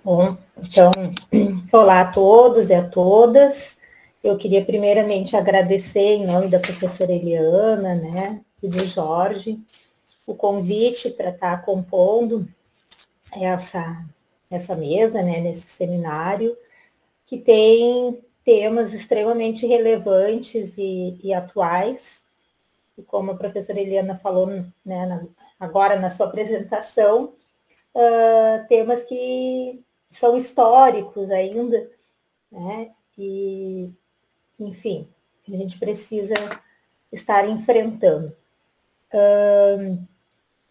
Bom, então, olá a todos e a todas. Eu queria primeiramente agradecer em nome da professora Eliana, né, e do Jorge, o convite para estar compondo essa mesa, né, nesse seminário, que tem temas extremamente relevantes e atuais, e como a professora Eliana falou, né, agora na sua apresentação, temas que são históricos ainda, né? E, enfim, a gente precisa estar enfrentando.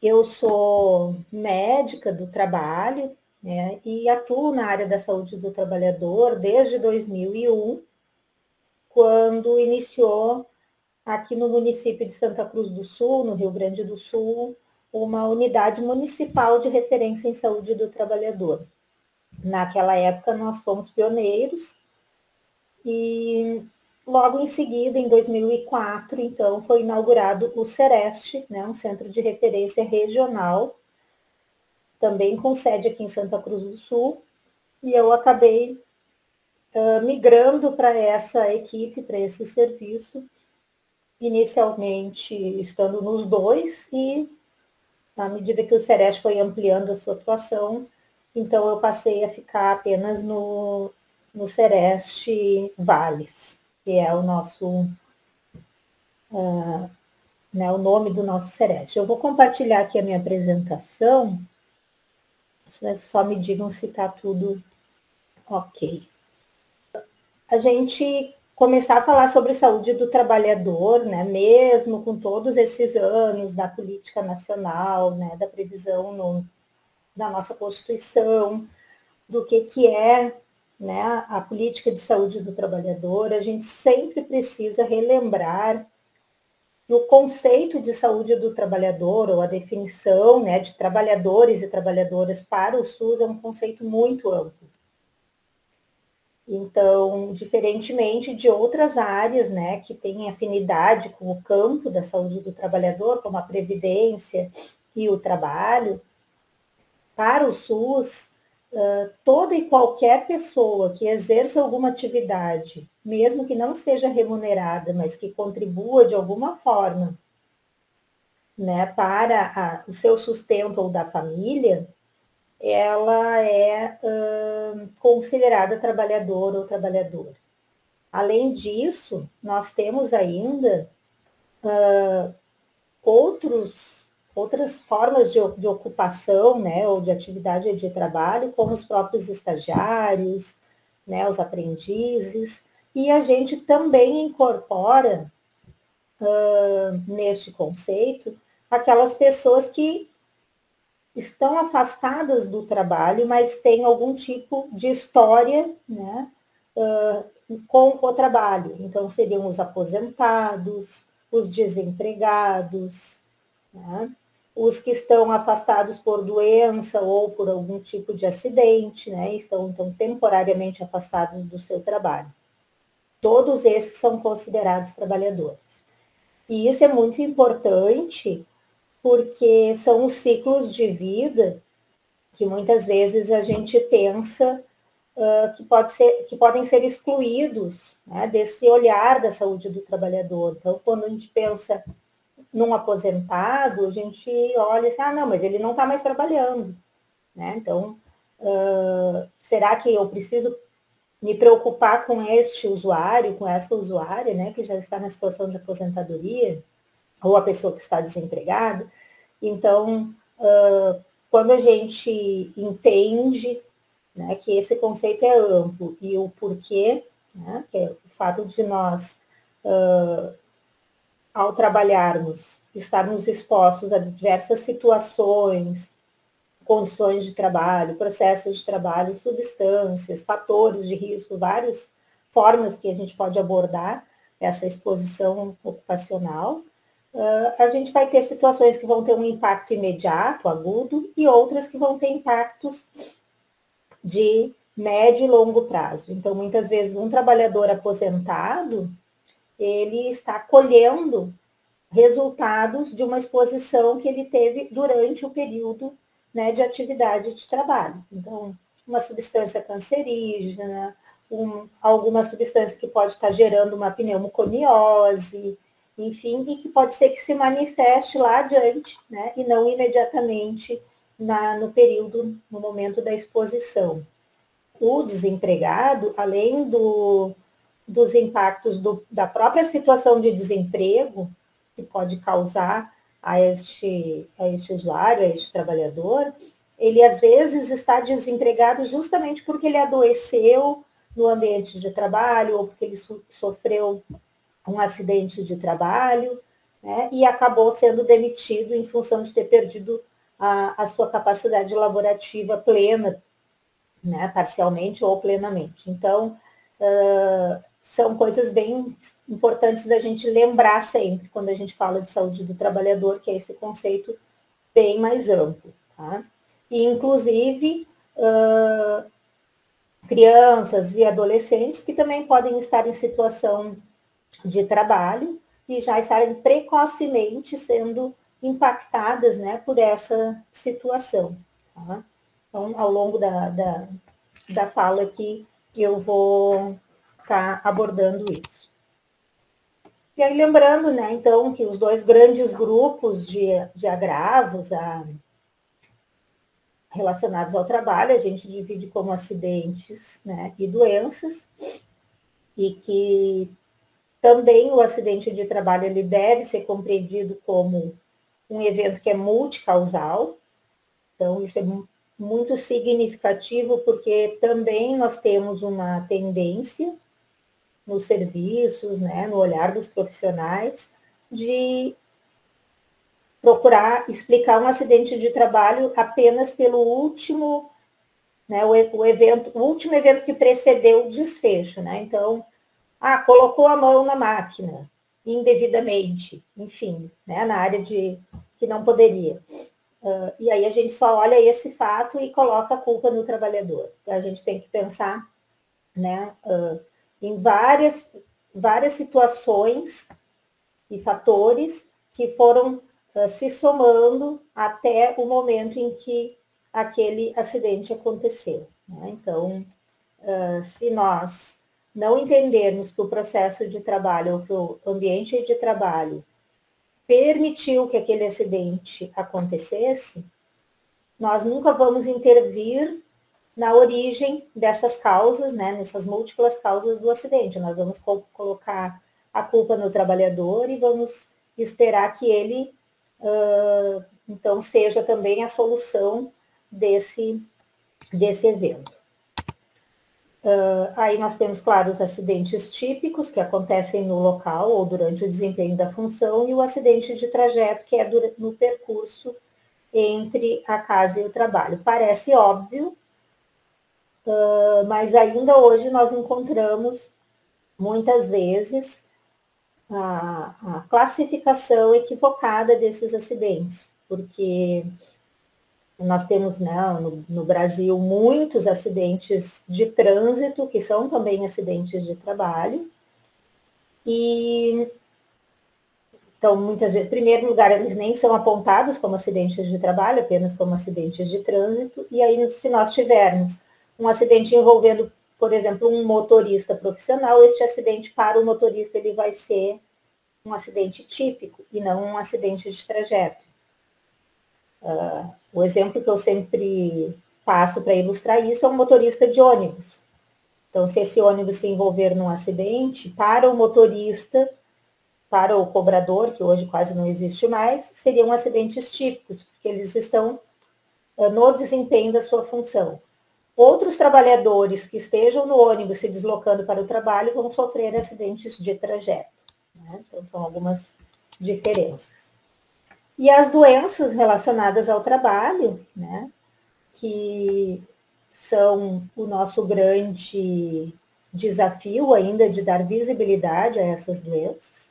Eu sou médica do trabalho, né? E atuo na área da saúde do trabalhador desde 2001, quando iniciou aqui no município de Santa Cruz do Sul, no Rio Grande do Sul, uma unidade municipal de referência em saúde do trabalhador. Naquela época, nós fomos pioneiros e logo em seguida, em 2004, então, foi inaugurado o Sereste, né, um centro de referência regional, também com sede aqui em Santa Cruz do Sul, e eu acabei migrando para essa equipe, para esse serviço, inicialmente estando nos dois, e à medida que o Sereste foi ampliando a sua atuação, então eu passei a ficar apenas no Sereste Vales, que é o nosso, né, o nome do nosso Sereste. Eu vou compartilhar aqui a minha apresentação, só me digam se está tudo ok. A gente começar a falar sobre saúde do trabalhador, né, mesmo com todos esses anos da política nacional, né, da previsão da nossa Constituição, do que é, né, a política de saúde do trabalhador, a gente sempre precisa relembrar que o conceito de saúde do trabalhador, ou a definição, né, de trabalhadores e trabalhadoras para o SUS é um conceito muito amplo. Então, diferentemente de outras áreas, né, que têm afinidade com o campo da saúde do trabalhador, como a previdência e o trabalho, para o SUS, toda e qualquer pessoa que exerça alguma atividade, mesmo que não seja remunerada, mas que contribua de alguma forma, né, para o seu sustento ou da família, ela é considerada trabalhador ou trabalhadora. Além disso, nós temos ainda outras formas de ocupação, né, ou de atividade de trabalho, como os próprios estagiários, né, os aprendizes, e a gente também incorpora neste conceito aquelas pessoas que estão afastadas do trabalho, mas têm algum tipo de história, né, com o trabalho. Então, seriam os aposentados, os desempregados, né, os que estão afastados por doença ou por algum tipo de acidente, né, estão então temporariamente afastados do seu trabalho. Todos esses são considerados trabalhadores. E isso é muito importante porque são os ciclos de vida que muitas vezes a gente pensa que podem ser excluídos, né, desse olhar da saúde do trabalhador. Então, quando a gente pensa num aposentado, a gente olha assim, não, mas ele não está mais trabalhando, né? Então, será que eu preciso me preocupar com este usuário, com essa usuária, né, que já está na situação de aposentadoria, ou a pessoa que está desempregada? Então, quando a gente entende, né, que esse conceito é amplo e o porquê, né, que é o fato de nós, ao trabalharmos, estarmos expostos a diversas situações, condições de trabalho, processos de trabalho, substâncias, fatores de risco, várias formas que a gente pode abordar essa exposição ocupacional, a gente vai ter situações que vão ter um impacto imediato, agudo, e outras que vão ter impactos de médio e longo prazo. Então, muitas vezes, um trabalhador aposentado, ele está colhendo resultados de uma exposição que ele teve durante o período, né, de atividade de trabalho. Então, uma substância cancerígena, alguma substância que pode estar gerando uma pneumoconiose, enfim, e que pode ser que se manifeste lá adiante, né, e não imediatamente no momento da exposição. O desempregado, além dos impactos da própria situação de desemprego, que pode causar a este usuário, a este trabalhador, ele às vezes está desempregado justamente porque ele adoeceu no ambiente de trabalho, ou porque ele sofreu um acidente de trabalho, né, e acabou sendo demitido em função de ter perdido a sua capacidade laborativa plena, né, parcialmente ou plenamente. Então, são coisas bem importantes da gente lembrar sempre, quando a gente fala de saúde do trabalhador, que é esse conceito bem mais amplo. Tá? E, inclusive, crianças e adolescentes que também podem estar em situação de trabalho e já estarem precocemente sendo impactadas, né, por essa situação. Tá? Então, ao longo da fala aqui, eu vou estar abordando isso. E aí, lembrando, né, então, que os dois grandes grupos de agravos relacionados ao trabalho, a gente divide como acidentes, né, e doenças, e que também o acidente de trabalho ele deve ser compreendido como um evento que é multicausal. Então, isso é muito significativo, porque também nós temos uma tendência nos serviços, né, no olhar dos profissionais, de procurar explicar um acidente de trabalho apenas pelo último, né, o último evento que precedeu o desfecho, né? Então, colocou a mão na máquina indevidamente, enfim, né, na área de que não poderia. E aí a gente só olha esse fato e coloca a culpa no trabalhador. A gente tem que pensar, né, em várias situações e fatores que foram se somando até o momento em que aquele acidente aconteceu. Né? Então, se nós não entendermos que o processo de trabalho, ou que o ambiente de trabalho permitiu que aquele acidente acontecesse, nós nunca vamos intervir na origem dessas causas, né, nessas múltiplas causas do acidente. Nós vamos colocar a culpa no trabalhador e vamos esperar que ele, então, seja também a solução desse evento. Aí nós temos, claro, os acidentes típicos, que acontecem no local ou durante o desempenho da função, e o acidente de trajeto, que é no percurso entre a casa e o trabalho. Parece óbvio, mas ainda hoje nós encontramos, muitas vezes, a classificação equivocada desses acidentes, porque nós temos, né, no Brasil, muitos acidentes de trânsito, que são também acidentes de trabalho, e então, muitas vezes, em primeiro lugar, eles nem são apontados como acidentes de trabalho, apenas como acidentes de trânsito, e aí, se nós tivermos um acidente envolvendo, por exemplo, um motorista profissional, este acidente para o motorista ele vai ser um acidente típico e não um acidente de trajeto. O exemplo que eu sempre passo para ilustrar isso é um motorista de ônibus. Então, se esse ônibus se envolver num acidente, para o motorista, para o cobrador, que hoje quase não existe mais, seriam acidentes típicos, porque eles estão no desempenho da sua função. Outros trabalhadores que estejam no ônibus se deslocando para o trabalho vão sofrer acidentes de trajeto. Né? Então, são algumas diferenças. E as doenças relacionadas ao trabalho, né, que são o nosso grande desafio ainda de dar visibilidade a essas doenças,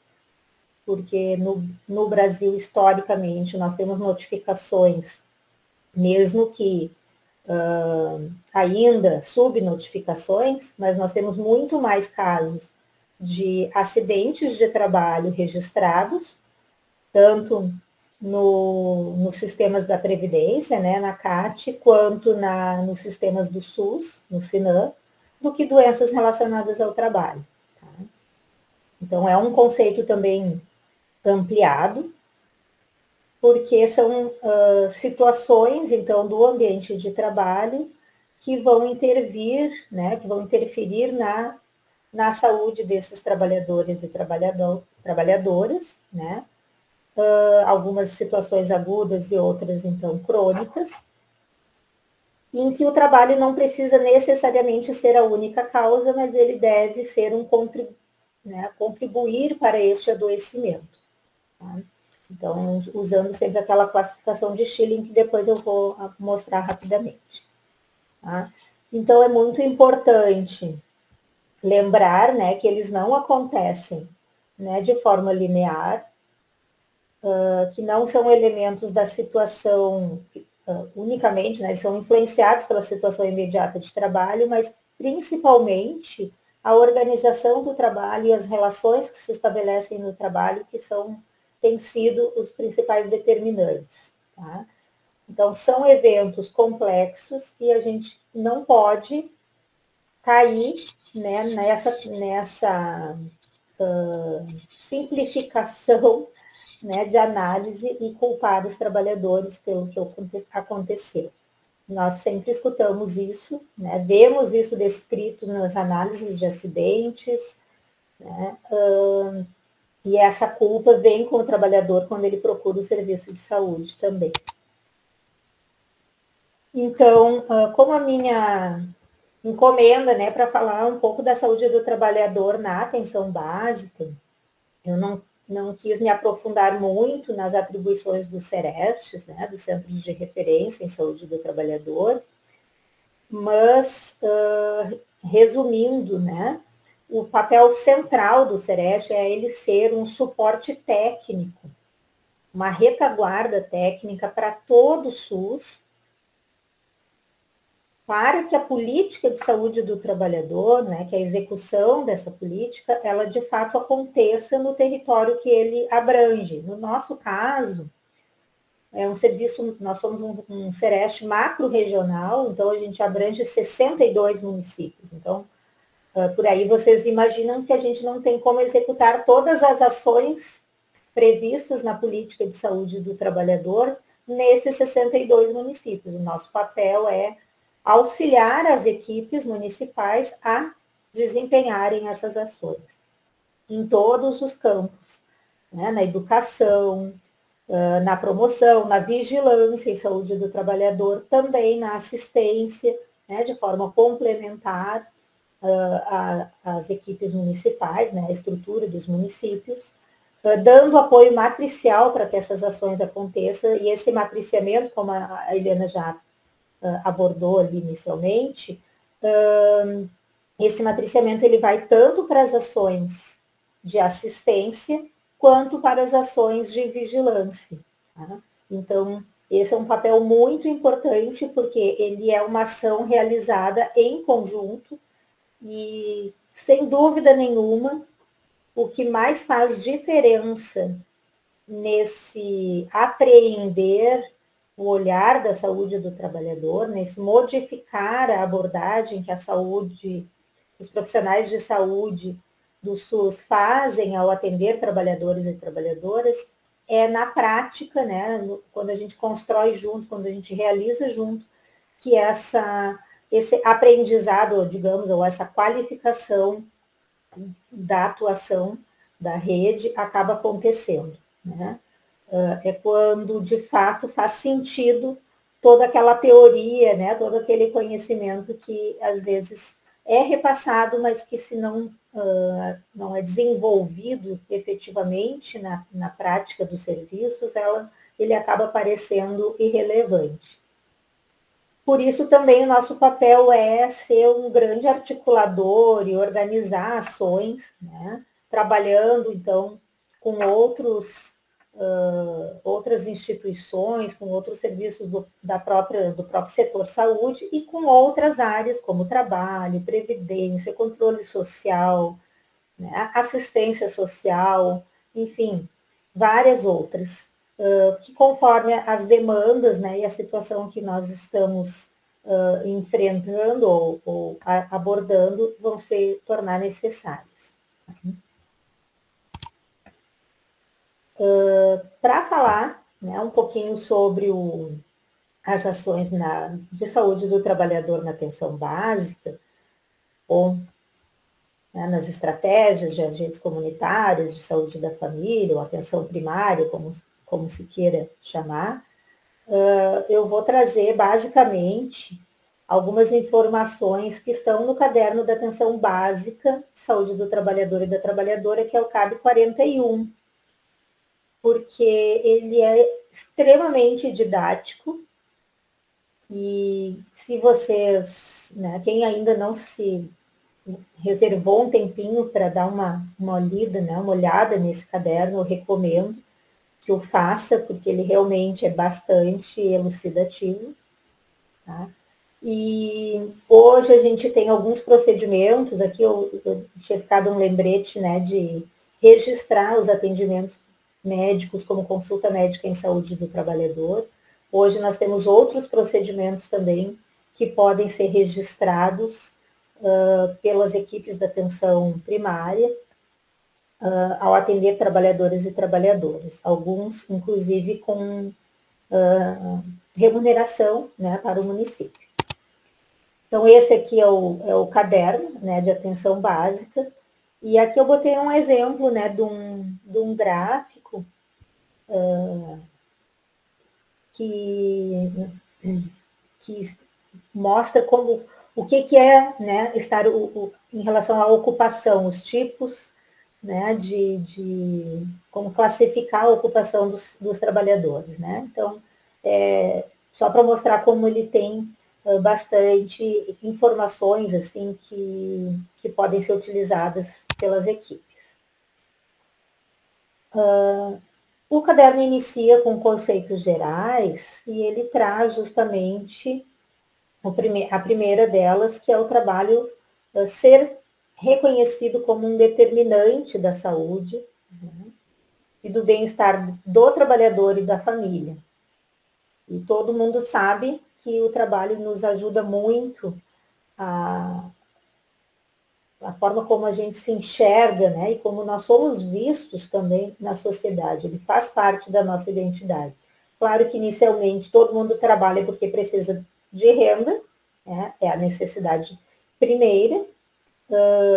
porque no Brasil, historicamente, nós temos notificações, mesmo que ainda subnotificações, mas nós temos muito mais casos de acidentes de trabalho registrados, tanto nos sistemas da Previdência, né, na CAT, quanto nos sistemas do SUS, no SINAM, do que doenças relacionadas ao trabalho. Tá? Então, é um conceito também ampliado, porque são situações, então, do ambiente de trabalho que vão intervir, né, que vão interferir na saúde desses trabalhadores e trabalhadoras, né, algumas situações agudas e outras, então, crônicas, em que o trabalho não precisa necessariamente ser a única causa, mas ele deve ser contribuir para este adoecimento. Tá? Então, usando sempre aquela classificação de Schilling, que depois eu vou mostrar rapidamente. Tá? Então, é muito importante lembrar, né, que eles não acontecem, né, de forma linear, que não são elementos da situação unicamente, né, eles são influenciados pela situação imediata de trabalho, mas principalmente a organização do trabalho e as relações que se estabelecem no trabalho que têm sido os principais determinantes. Tá? Então, são eventos complexos e a gente não pode cair, né, nessa simplificação, né, de análise e culpar os trabalhadores pelo que aconteceu. Nós sempre escutamos isso, né, vemos isso descrito nas análises de acidentes, né, e essa culpa vem com o trabalhador quando ele procura o serviço de saúde também. Então, como a minha encomenda, né, para falar um pouco da saúde do trabalhador na atenção básica, eu não quis me aprofundar muito nas atribuições dos CERESTs, né, dos Centros de Referência em Saúde do Trabalhador, mas, resumindo, né, o papel central do CEREST é ele ser um suporte técnico, uma retaguarda técnica para todo o SUS, para que a política de saúde do trabalhador, né, que a execução dessa política, ela de fato aconteça no território que ele abrange. No nosso caso, é um serviço, nós somos um CEREST macro-regional, então a gente abrange 62 municípios. Então, por aí vocês imaginam que a gente não tem como executar todas as ações previstas na política de saúde do trabalhador nesses 62 municípios. O nosso papel é auxiliar as equipes municipais a desempenharem essas ações em todos os campos, né? Na educação, na promoção, na vigilância em saúde do trabalhador, também na assistência, né, de forma complementar às equipes municipais, né, a estrutura dos municípios, dando apoio matricial para que essas ações aconteçam, e esse matriciamento, como a Eliana já abordou ali inicialmente, esse matriciamento ele vai tanto para as ações de assistência quanto para as ações de vigilância. Tá? Então, esse é um papel muito importante porque ele é uma ação realizada em conjunto e, sem dúvida nenhuma, o que mais faz diferença nesse apreender o olhar da saúde do trabalhador, nesse modificar a abordagem que a saúde, os profissionais de saúde do SUS fazem ao atender trabalhadores e trabalhadoras, é na prática, né, quando a gente constrói junto, quando a gente realiza junto, que esse aprendizado, digamos, ou essa qualificação da atuação da rede acaba acontecendo, né? É quando, de fato, faz sentido toda aquela teoria, né, todo aquele conhecimento que, às vezes, é repassado, mas que, se não é desenvolvido efetivamente na prática dos serviços, ele acaba parecendo irrelevante. Por isso, também, o nosso papel é ser um grande articulador e organizar ações, né, trabalhando, então, com outras instituições, com outros serviços do próprio setor saúde e com outras áreas, como trabalho, previdência, controle social, né, assistência social, enfim, várias outras. que conforme as demandas, né, e a situação que nós estamos enfrentando ou abordando, vão se tornar necessárias. Para falar, né, um pouquinho sobre as ações de saúde do trabalhador na atenção básica, ou né, nas estratégias de agentes comunitários, de saúde da família, ou atenção primária, como se queira chamar, eu vou trazer basicamente algumas informações que estão no caderno da atenção básica, saúde do trabalhador e da trabalhadora, que é o CAB 41, porque ele é extremamente didático, e se vocês, né, quem ainda não se reservou um tempinho para dar uma lida, né, uma olhada nesse caderno, eu recomendo que o faça, porque ele realmente é bastante elucidativo. Tá? E hoje a gente tem alguns procedimentos, aqui eu tinha ficado um lembrete, né, de registrar os atendimentos médicos como consulta médica em saúde do trabalhador. Hoje nós temos outros procedimentos também que podem ser registrados pelas equipes da atenção primária ao atender trabalhadores e trabalhadoras, alguns inclusive com remuneração, né, para o município. Então, esse aqui é o caderno, né, de atenção básica, e aqui eu botei um exemplo, né, de um gráfico que mostra o que é, né, estar em relação à ocupação, os tipos, né, de como classificar a ocupação dos trabalhadores, né? Então, só para mostrar como ele tem bastante informações assim que podem ser utilizadas pelas equipes. O caderno inicia com conceitos gerais e ele traz justamente a primeira delas, que é o trabalho ser reconhecido como um determinante da saúde, né, e do bem-estar do trabalhador e da família. E todo mundo sabe que o trabalho nos ajuda muito a forma como a gente se enxerga, né, e como nós somos vistos também na sociedade. Ele faz parte da nossa identidade. Claro que inicialmente todo mundo trabalha porque precisa de renda, né, é a necessidade primeira,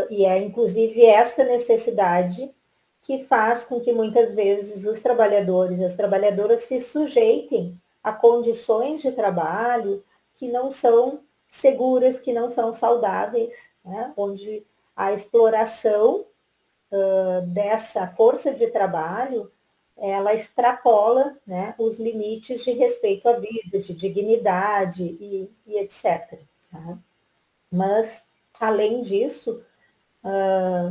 e é inclusive esta necessidade que faz com que muitas vezes os trabalhadores e as trabalhadoras se sujeitem a condições de trabalho que não são seguras, que não são saudáveis, né? Onde a exploração dessa força de trabalho, ela extrapola, né, os limites de respeito à vida, de dignidade e etc. Tá? Mas, além disso,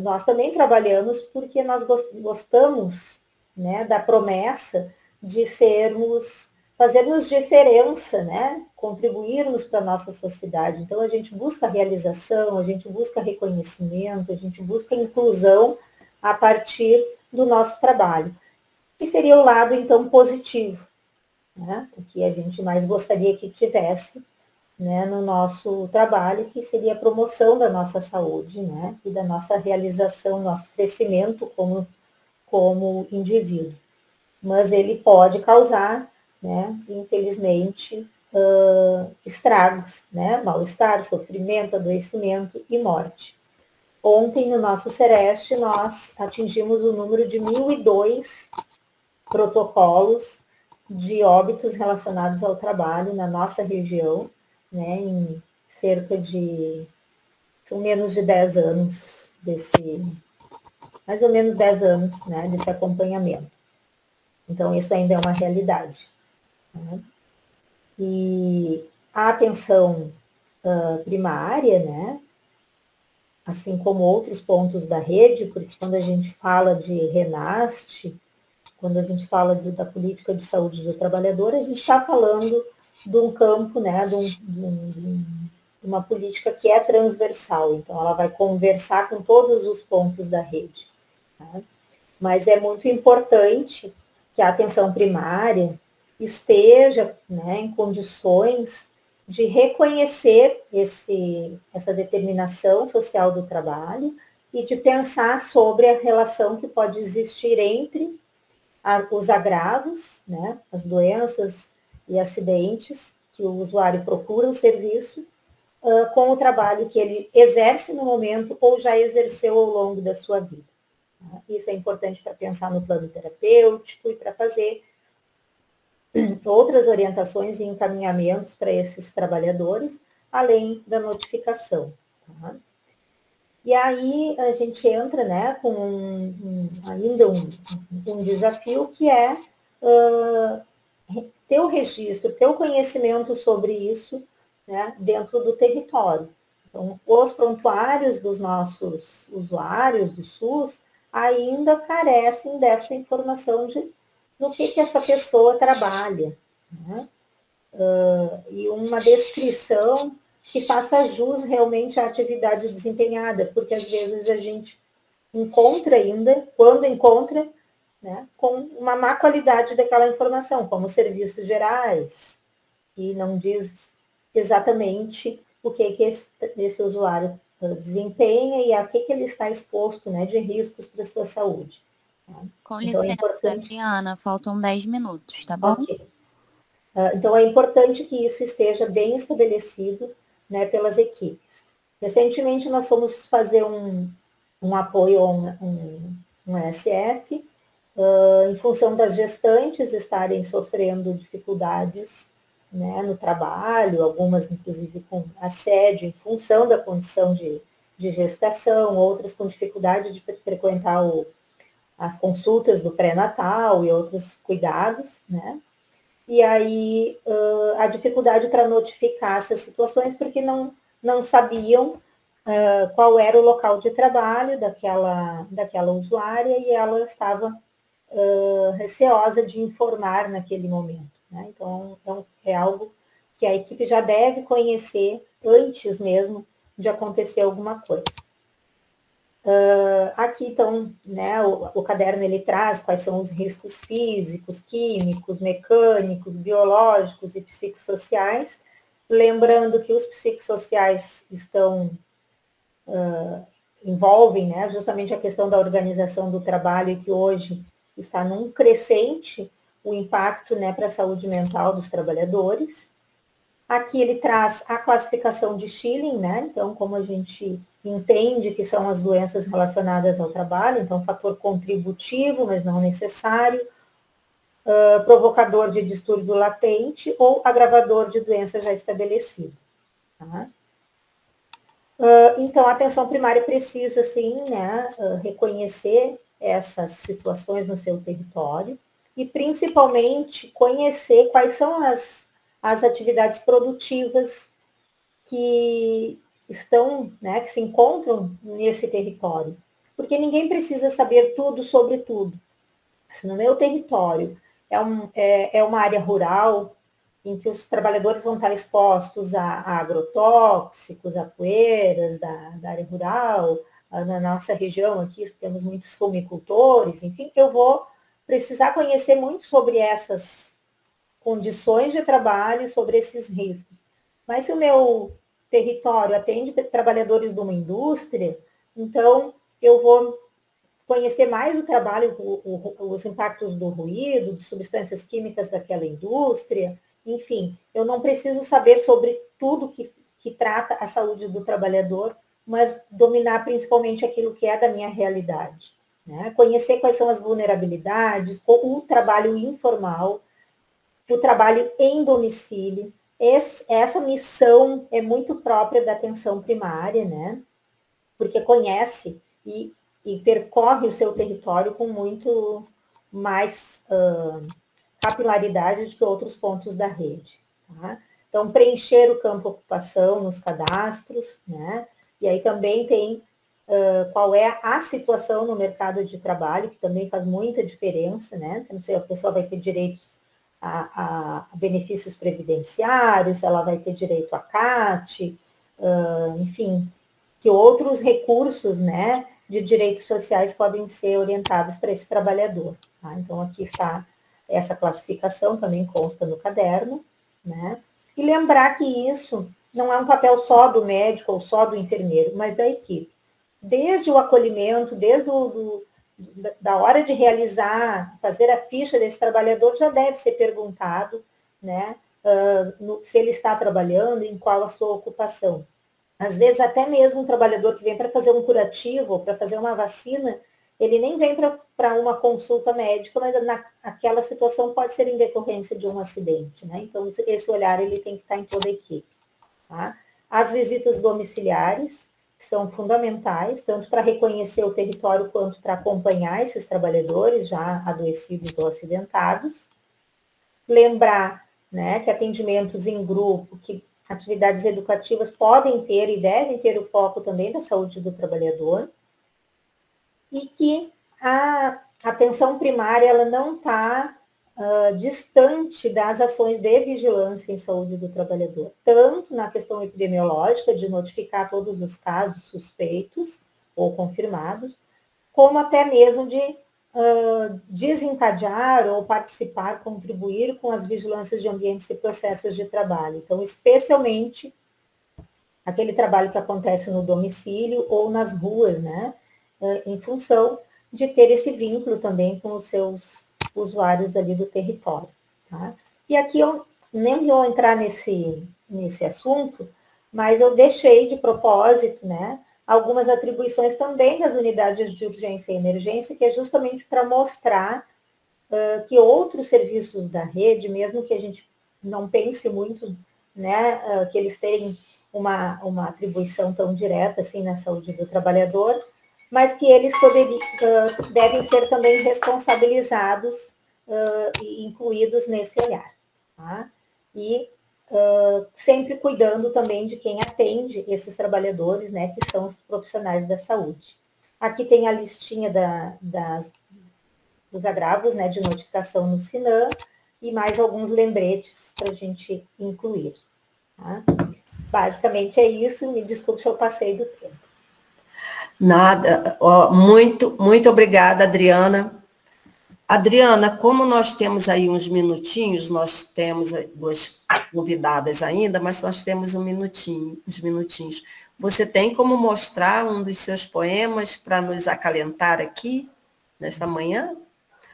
nós também trabalhamos porque nós gostamos, né, da promessa de fazermos diferença, né, contribuirmos para a nossa sociedade. Então, a gente busca realização, a gente busca reconhecimento, a gente busca inclusão a partir do nosso trabalho, que seria o lado, então, positivo, né, o que a gente mais gostaria que tivesse, né, no nosso trabalho, que seria a promoção da nossa saúde, né, e da nossa realização, nosso crescimento como indivíduo. Mas ele pode causar, né, infelizmente, estragos, né, mal-estar, sofrimento, adoecimento e morte. Ontem, no nosso Sereste, nós atingimos o número de 1.002 protocolos de óbitos relacionados ao trabalho na nossa região, né, em cerca de, são menos de 10 anos mais ou menos 10 anos, né, desse acompanhamento. Então, isso ainda é uma realidade. Né? E a atenção primária, né, assim como outros pontos da rede, porque quando a gente fala de RENAST, quando a gente fala da política de saúde do trabalhador, a gente está falando de um campo, né, de uma política que é transversal, então ela vai conversar com todos os pontos da rede. Tá? Mas é muito importante que a atenção primária esteja, né, em condições de reconhecer essa determinação social do trabalho e de pensar sobre a relação que pode existir entre os agravos, né, as doenças e acidentes que o usuário procura o serviço, com o trabalho que ele exerce no momento ou já exerceu ao longo da sua vida. Isso é importante para pensar no plano terapêutico e para fazer outras orientações e encaminhamentos para esses trabalhadores, além da notificação. Tá? E aí a gente entra, né, com ainda um desafio que é ter o registro, ter o conhecimento sobre isso, né, dentro do território. Então, os prontuários dos nossos usuários do SUS ainda carecem dessa informação no que essa pessoa trabalha, né? E uma descrição que faça jus realmente à atividade desempenhada, porque às vezes a gente encontra ainda, quando encontra, né, com uma má qualidade daquela informação, como serviços gerais, e não diz exatamente o que esse usuário desempenha e a que ele está exposto, né, de riscos para a sua saúde. Tá? Com então, licença, é importante... Adriana, faltam 10 minutos, tá bom? Ok. Então, é importante que isso esteja bem estabelecido, né, pelas equipes. Recentemente, nós fomos fazer um apoio a um SF, em função das gestantes estarem sofrendo dificuldades, né, no trabalho, algumas, inclusive, com assédio, em função da condição de gestação, outras com dificuldade de frequentar as consultas do pré-natal e outros cuidados, né? E aí a dificuldade para notificar essas situações, porque não sabiam qual era o local de trabalho daquela usuária e ela estava receosa de informar naquele momento. Né? Então, é algo que a equipe já deve conhecer antes mesmo de acontecer alguma coisa. Aqui, então, né, o caderno ele traz quais são os riscos físicos, químicos, mecânicos, biológicos e psicossociais, lembrando que os psicossociais envolvem, né, justamente a questão da organização do trabalho e que hoje está num crescente o impacto, né, para a saúde mental dos trabalhadores. Aqui ele traz a classificação de Schilling, né? Então, como a gente entende que são as doenças relacionadas ao trabalho, então fator contributivo, mas não necessário, provocador de distúrbio latente ou agravador de doença já estabelecida. Tá? Então, a atenção primária precisa, sim, né, reconhecer essas situações no seu território e, principalmente, conhecer quais são as atividades produtivas que estão, né, que se encontram nesse território. Porque ninguém precisa saber tudo sobre tudo. Se no meu território é uma área rural, em que os trabalhadores vão estar expostos a agrotóxicos, a poeiras da área rural, na nossa região aqui temos muitos fumicultores, enfim, eu vou precisar conhecer muito sobre essas condições de trabalho, sobre esses riscos. Mas se o meu território atende trabalhadores de uma indústria, então eu vou conhecer mais o trabalho, os impactos do ruído, de substâncias químicas daquela indústria, enfim, eu não preciso saber sobre tudo que trata a saúde do trabalhador, mas dominar principalmente aquilo que é da minha realidade. Né? Conhecer quais são as vulnerabilidades, o trabalho informal, o trabalho em domicílio. Essa missão é muito própria da atenção primária, né? Porque conhece e percorre o seu território com muito mais capilaridade do que outros pontos da rede. Tá? Então, preencher o campo ocupação nos cadastros, né? E aí também tem qual é a situação no mercado de trabalho, que também faz muita diferença, né? Então, se a pessoa vai ter direitos a benefícios previdenciários, se ela vai ter direito a CAT, enfim, que outros recursos, né, de direitos sociais podem ser orientados para esse trabalhador. Tá? Então, aqui está essa classificação também consta no caderno, né? E lembrar que isso não é um papel só do médico ou só do enfermeiro, mas da equipe. Desde o acolhimento, desde da hora de realizar, fazer a ficha desse trabalhador, já deve ser perguntado, né, se ele está trabalhando, em qual a sua ocupação. Às vezes, até mesmo um trabalhador que vem para fazer um curativo, para fazer uma vacina, ele nem vem para uma consulta médica, mas naquela situação pode ser em decorrência de um acidente, né? Então, esse olhar ele tem que estar em toda a equipe. Tá? As visitas domiciliares são fundamentais, tanto para reconhecer o território quanto para acompanhar esses trabalhadores já adoecidos ou acidentados. Lembrar, né, que atendimentos em grupo, que atividades educativas podem ter e devem ter o foco também da saúde do trabalhador, e que a atenção primária ela não está distante das ações de vigilância em saúde do trabalhador, tanto na questão epidemiológica, de notificar todos os casos suspeitos ou confirmados, como até mesmo de desencadear ou participar, contribuir com as vigilâncias de ambientes e processos de trabalho. Então, especialmente aquele trabalho que acontece no domicílio ou nas ruas, né? Em função de ter esse vínculo também com os seus usuários ali do território. Tá? E aqui eu nem vou entrar nesse assunto, mas eu deixei de propósito, né, algumas atribuições também das unidades de urgência e emergência, que é justamente para mostrar que outros serviços da rede, mesmo que a gente não pense muito, né, que eles tenham uma atribuição tão direta assim na saúde do trabalhador, mas que eles devem ser também responsabilizados e incluídos nesse olhar. Tá? E sempre cuidando também de quem atende esses trabalhadores, né, que são os profissionais da saúde. Aqui tem a listinha dos agravos, né, de notificação no SINAM e mais alguns lembretes para a gente incluir. Tá? Basicamente é isso, me desculpe se eu passei do tempo. Nada, muito obrigada, Adriana. Adriana, como nós temos aí uns minutinhos, nós temos duas convidadas ainda, mas nós temos uns minutinhos. Você tem como mostrar um dos seus poemas para nos acalentar aqui, nesta manhã?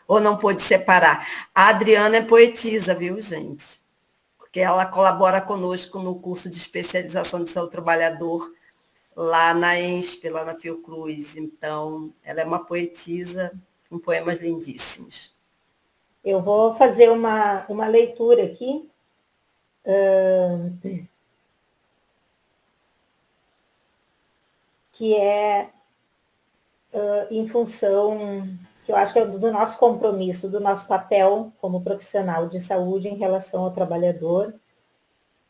Ou não pôde separar? A Adriana é poetisa, viu, gente? Porque ela colabora conosco no curso de especialização de saúde do trabalhador, lá na ENSP, lá na Fiocruz. Então, ela é uma poetisa com poemas lindíssimos. Eu vou fazer uma leitura aqui. Que é em função, que eu acho que é do nosso compromisso, do nosso papel como profissional de saúde em relação ao trabalhador.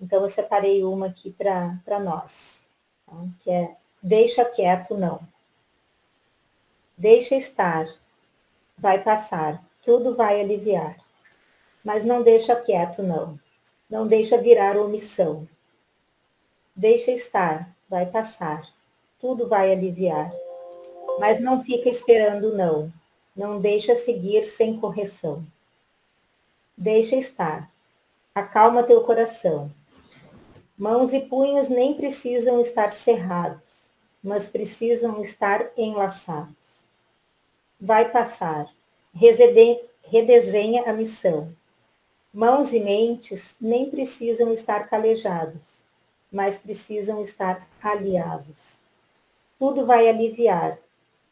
Então, eu separei uma aqui para nós, tá? Que é Deixa quieto, não. Deixa estar, vai passar, tudo vai aliviar. Mas não deixa quieto, não. Não deixa virar omissão. Deixa estar, vai passar, tudo vai aliviar. Mas não fica esperando, não. Não deixa seguir sem correção. Deixa estar. Acalma teu coração. Mãos e punhos nem precisam estar cerrados, mas precisam estar enlaçados. Vai passar. Redesenha a missão. Mãos e mentes nem precisam estar calejados, mas precisam estar aliados. Tudo vai aliviar.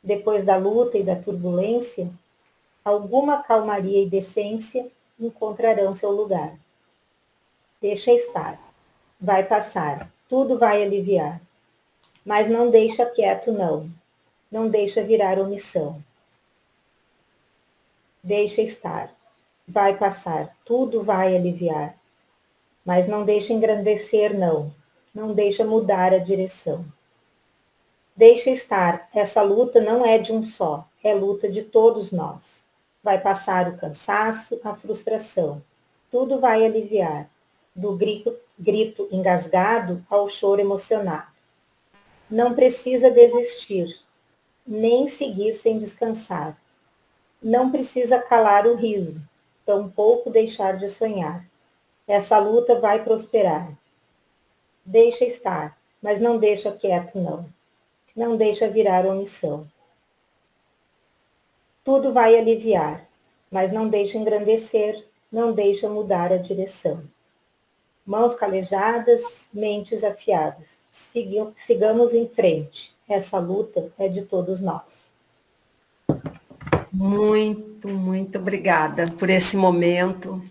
Depois da luta e da turbulência, alguma calmaria e decência encontrarão seu lugar. Deixa estar. Vai passar. Tudo vai aliviar. Mas não deixa quieto, não. Não deixa virar omissão. Deixa estar. Vai passar. Tudo vai aliviar. Mas não deixa engrandecer, não. Não deixa mudar a direção. Deixa estar, essa luta não é de um só, é luta de todos nós. Vai passar o cansaço, a frustração. Tudo vai aliviar, do grito engasgado ao choro emocionado. Não precisa desistir, nem seguir sem descansar. Não precisa calar o riso, tampouco deixar de sonhar. Essa luta vai prosperar. Deixa estar, mas não deixa quieto, não. Não deixa virar omissão. Tudo vai aliviar, mas não deixa engrandecer, não deixa mudar a direção. Mãos calejadas, mentes afiadas. Sigamos em frente. Essa luta é de todos nós. Muito, muito obrigada por esse momento.